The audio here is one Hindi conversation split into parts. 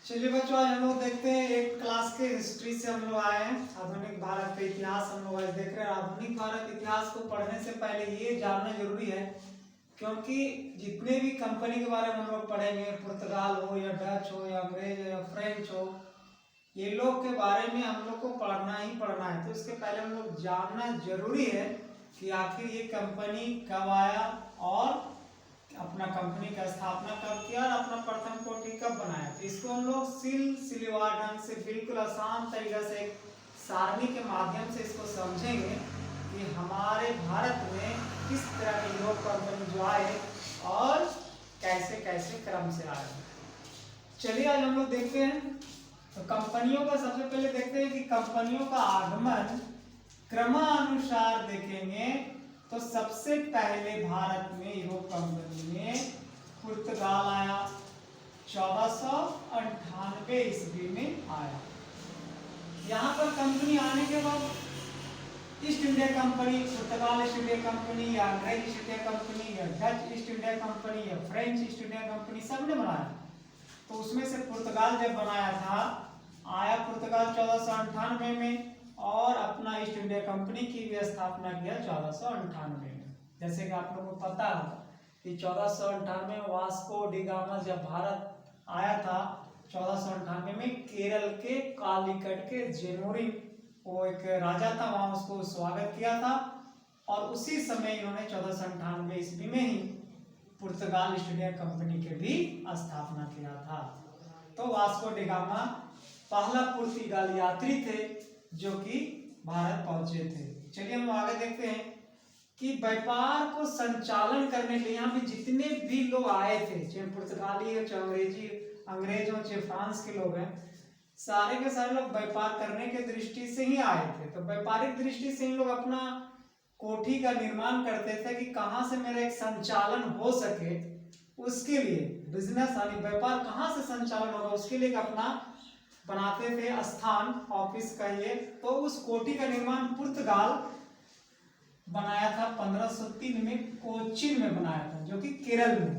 चलिए बच्चों, आज हम लोग देखते हैं एक क्लास के हिस्ट्री से हम लोग आए हैं। आधुनिक भारत का इतिहास हम लोग आज देख रहे हैं। आधुनिक भारत इतिहास को पढ़ने से पहले ये जानना जरूरी है, क्योंकि जितने भी कंपनी के बारे में हम लोग पढ़ेंगे, पुर्तगाल हो या डच हो या अंग्रेज हो या फ्रेंच हो, ये लोग के बारे में हम लोग को पढ़ना ही पढ़ना है। तो इसके पहले हम लोग जानना जरूरी है कि आखिर ये कंपनी कब आया और अपना कंपनी का स्थापना कब किया और अपना प्रथम कोटि कब बनाया। तो इसको हम लोग सिलसिलेवार ढंग से बिल्कुल आसान तरीके से एक सारणी के माध्यम से इसको समझेंगे कि हमारे भारत में किस तरह के योग कंपनी जो आए और कैसे कैसे क्रम से आए। चलिए आज हम लोग देखते हैं। तो कंपनियों का सबसे पहले देखते हैं कि कंपनियों का आगमन क्रमानुसार देखेंगे तो सबसे पहले भारत में यूरोप कंपनी में पुर्तगाल आया। 1498 ईस्वी में आया। यहाँ पर कंपनी आने के बाद ईस्ट इंडिया कंपनी, पुर्तगाल ईस्ट इंडिया कंपनी या अंग्रेज ईस्ट इंडिया कंपनी या डच ईस्ट इंडिया कंपनी या फ्रेंच ईस्ट इंडिया कंपनी सबने बनाया। तो उसमें से पुर्तगाल जब बनाया था, आया पुर्तगाल 1498 में और अपना ईस्ट इंडिया कंपनी की भी स्थापना किया 1498 में। जैसे कि आप लोगों को पता है कि 1498 में वास्को डी गामा जब भारत आया था, 1498 में केरल के कालीकट के जेनोरी, वो एक राजा था, वहां उसको स्वागत किया था। और उसी समय इन्होंने 1498 ईस्वी में ही पुर्तगाल ईस्ट इंडिया कंपनी के भी स्थापना किया था। तो वास्को डी गामा पहला पुर्तगाली यात्री थे जो कि भारत पहुंचे थे। चलिए हम आगे देखते हैं कि व्यापार को संचालन करने के लिए यहाँ पे जितने भी लोग आए थे, चाहे पुर्तगाली हो, चाहे अंग्रेज हो, चाहे फ्रांस के लोग हैं, सारे के सारे लोग व्यापार करने के दृष्टि से ही आए थे। तो व्यापारिक दृष्टि से इन लोग अपना कोठी का निर्माण करते थे कि कहाँ से मेरा एक संचालन हो सके, उसके लिए बिजनेस यानी व्यापार कहाँ से संचालन होगा उसके लिए अपना बनाते थे स्थान, ऑफिस का ये। तो उस कोठी का निर्माण पुर्तगाल बनाया था 1503 में, कोचीन में बनाया था, जो कि केरल में।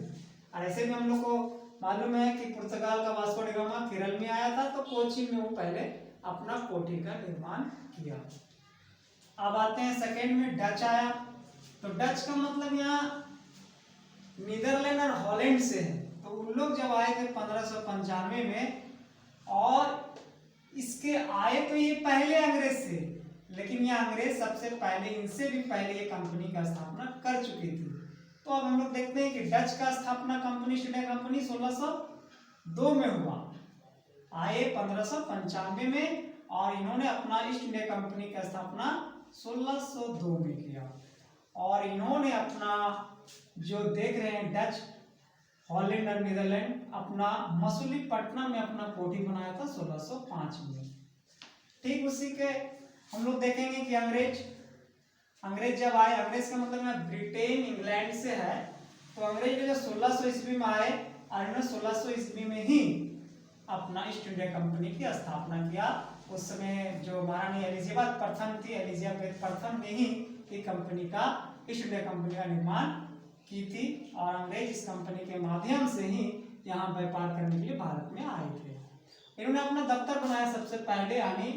और ऐसे में हम लोग को मालूम है कि पुर्तगाल का वास्को डी गामा केरल में आया था, तो कोचीन में वो पहले अपना कोठी का निर्माण किया। अब आते हैं सेकेंड में डच आया। तो डच का मतलब यहाँ नीदरलैंड और हॉलैंड से है। तो उन लोग जब आए थे 1595 में, और इसके आए तो ये पहले अंग्रेज से, लेकिन ये अंग्रेज सबसे पहले, इनसे भी पहले ये कंपनी का स्थापना कर चुकी थी। तो अब हम लोग देखते हैं कि डच का स्थापना कंपनी ईस्ट इंडिया कंपनी 1602 में हुआ। आए 1595 में और इन्होंने अपना ईस्ट इंडिया कंपनी का स्थापना 1602 में किया। और इन्होंने अपना जो देख रहे हैं डच, हॉलैंड और नीदरलैंड, अपना मसूलीपट्टनम में अपना कोठी बनाया था 1605 में। ठीक उसी के हम लोग देखेंगे कि अंग्रेज जब आए, अंग्रेज का मतलब है ब्रिटेन इंग्लैंड से है। तो अंग्रेज जो 1600 ईस्वी में आए और इन्होंने 1600 ईस्वी में ही अपना ईस्ट इंडिया कंपनी की स्थापना किया। उस समय जो महारानी एलिजाबेथ प्रथम थी, एलिजाबेथ प्रथम ने ही कंपनी का, ईस्ट इंडिया कंपनी का निर्माण की थी। और अंग्रेज इस कंपनी के माध्यम से ही यहाँ व्यापार करने के लिए भारत में आए थे। इन्होंने अपना दफ्तर बनाया सबसे पहले, यानी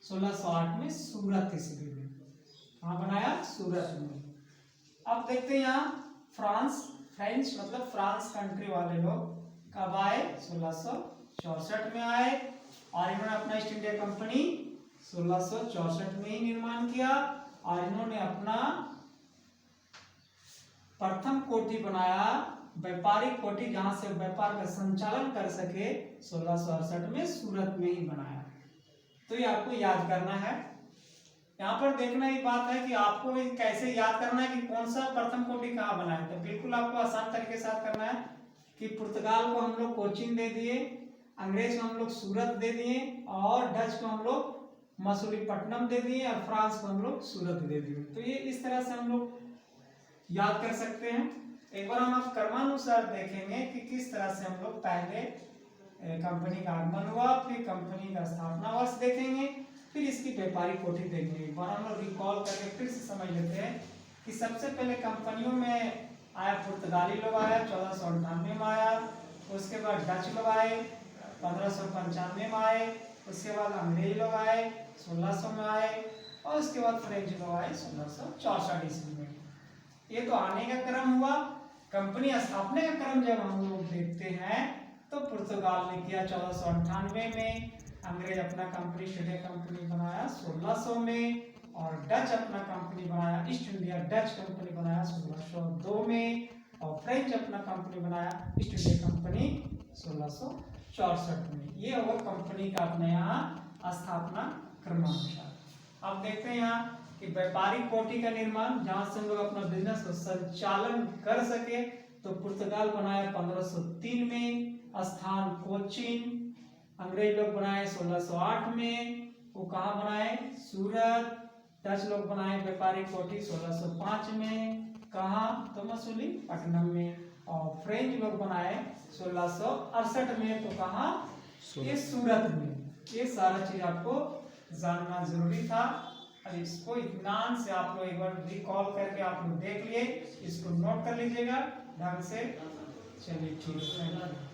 1608 में सूरत ईस्वी में। कहाँ बनाया? सूरत में। अब देखते हैं यहाँ फ्रेंच मतलब फ्रांस कंट्री वाले लोग कब आए? 1664 में आए। और इन्होंने अपना ईस्ट इंडिया कंपनी 1664 में ही निर्माण किया। और इन्होंने अपना प्रथम कोठी बनाया, व्यापारिक कोठी, जहां से व्यापार का संचालन कर सके, 1668 में सूरत में ही बनाया। तो ये आपको याद करना है। यहाँ पर देखना एक बात है कि आपको कैसे याद करना है कि कौन सा प्रथम कोठी कहाँ बनाया था। बिल्कुल आपको आसान तरीके से याद करना है कि पुर्तगाल को हम लोग कोचीन दे दिए, अंग्रेज को हम लोग सूरत दे दिए, और डच को हम लोग मसूलीपट्टनम दे दिए, और फ्रांस को हम लोग सूरत दे दिए। तो ये इस तरह से हम लोग याद कर सकते हैं। एक बार हम आप क्रमानुसार देखेंगे कि किस तरह से हम लोग पहले कंपनी का आगमन हुआ, फिर कंपनी का स्थापना वर्ष देखेंगे, फिर इसकी व्यापारिक कोठी देखेंगे। एक बार हम लोग रिकॉल करके फिर से समझ लेते हैं कि सबसे पहले कंपनियों में आया पुर्तगाली लोग आया, 1498 में आया। उसके बाद डच लोग आए, 1595 में आए। उसके बाद अंग्रेज लोग आए 1600 में आए, और उसके बाद फ्रेंच लोग आए 1664 ईस्वी में। ये तो आने का क्रम हुआ। कंपनी स्थापना का क्रम जब हम लोग देखते हैं तो पुर्तगाल ने किया 1498 में, अंग्रेज अपना कंपनी ईस्ट इंडिया कंपनी बनाया 1600 में, और डच अपना कंपनी बनाया ईस्ट इंडिया डच कंपनी बनाया 1602 में, और फ्रेंच अपना कंपनी बनाया ईस्ट इंडिया कंपनी 1664 में। ये होगा कंपनी का अपने यहाँ स्थापना क्रमानुसार। अब देखते हैं यहाँ कि व्यापारिक कोठी का निर्माण, जहां से हम लोग अपना बिजनेस को संचालन कर सके, तो पुर्तगाल बनाया 1503 में, स्थान कोचीन। अंग्रेज लोग बनाए 1608 में, वो कहाँ बनाए, सूरत। डच लोग बनाए व्यापारिक कोठी 1605 में, कहाँ, तो मसूली पटनम में। और फ्रेंच लोग बनाए 1668 में, तो कहाँ, ये सूरत में। ये सारा चीज आपको जानना जरूरी था। अब इसको इत्मीनान से आप लोग एक बार रिकॉल करके आप लोग देख लिए, इसको नोट कर लीजिएगा ढंग से। चलिए ठीक है।